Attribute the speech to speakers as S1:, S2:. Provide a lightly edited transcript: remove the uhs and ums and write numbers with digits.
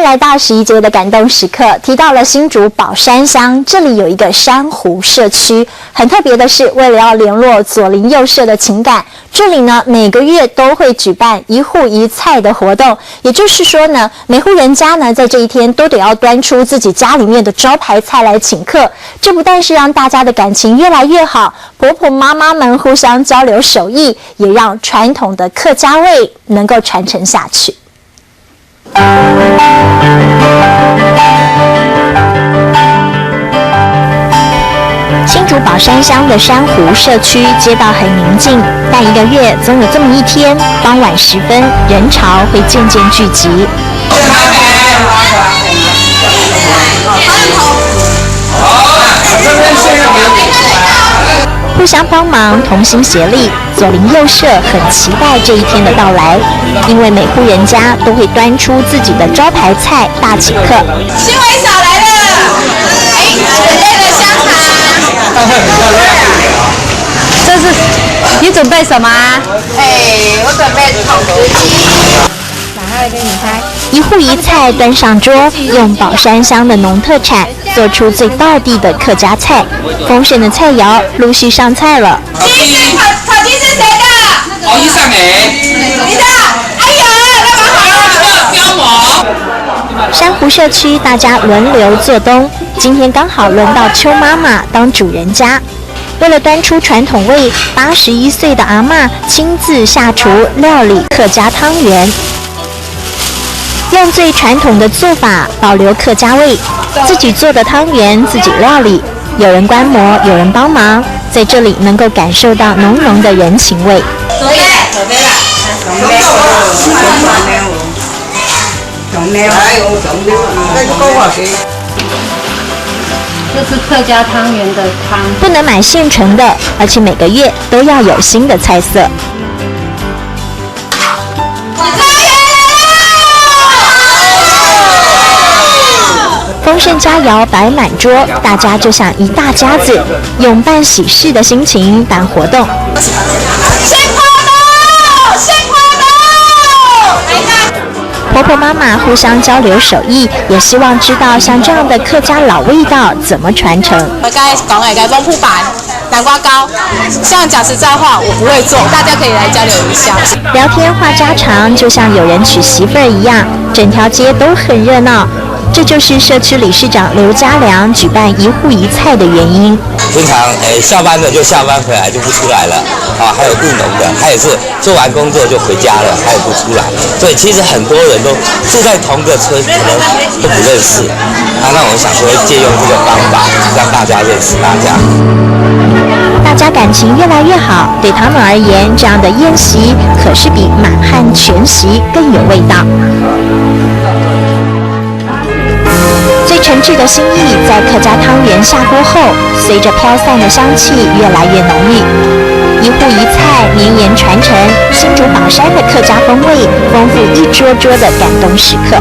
S1: 来到11节的感动时刻，提到了新竹宝山乡，这里有一个珊瑚社区。很特别的是，为了要联络左邻右舍的情感，这里呢每个月都会举办一户一菜的活动。也就是说呢，每户人家呢在这一天都得要端出自己家里面的招牌菜来请客。这不但是让大家的感情越来越好，婆婆妈妈们互相交流手艺，也让传统的客家味能够传承下去。新竹宝山乡的珊瑚社区街道很宁静，但一个月总有这么一天，傍晚时分，人潮会渐渐聚集。互相帮忙，同心协力，左邻右舍很期待这一天的到来，因为每户人家都会端出自己的招牌菜大请客。
S2: 新闻嫂来了，准备了香肠。
S3: 这是你准备什么啊？
S2: 我准备筒子鸡。
S3: 马上给你拍。
S1: 一户一菜端上桌，用宝山乡的农特产做出最道地的客家菜。丰盛的菜肴陆续上菜了。
S2: 第一只烤鸡是谁的？
S4: 好，一上来。
S2: 你的。哎呀，那么好。
S4: 标模。
S1: 珊瑚社区大家轮流做东，今天刚好轮到邱妈妈当主人家。为了端出传统味，81岁的阿嬷亲自下厨料理客家汤圆。用最传统的做法保留客家味，自己做的汤圆自己料理，有人观摩，有人帮忙，在这里能够感受到浓浓的人情味。
S3: 这是客家汤圆的汤，
S1: 不能买现成的，而且每个月都要有新的菜色。丰盛佳肴摆满桌，大家就像一大家子，拥办喜事的心情办活动。婆婆妈妈互相交流手艺，也希望知道像这样的客家老味道怎么传承。
S2: 我刚才讲的风铺板、南瓜糕，像讲实在话，我不会做，大家可以来交流一下。
S1: 聊天话家常，就像有人娶媳妇儿一样，整条街都很热闹。这就是社区理事长刘家良举办一户一菜的原因。
S4: 通常下班的就下班回来就不出来了，还有务农的，他也是做完工作就回家了，他也不出来。所以其实很多人都住在同个村，可能都不认识。那我想说借用这个方法，让大家认识大家。
S1: 大家感情越来越好，对他们而言，这样的宴席可是比满汉全席更有味道。最诚挚的心意，在客家汤圆下锅后，随着飘散的香气越来越浓郁。一户一菜绵延传承，新竹宝山的客家风味，丰富一桌桌的感动时刻。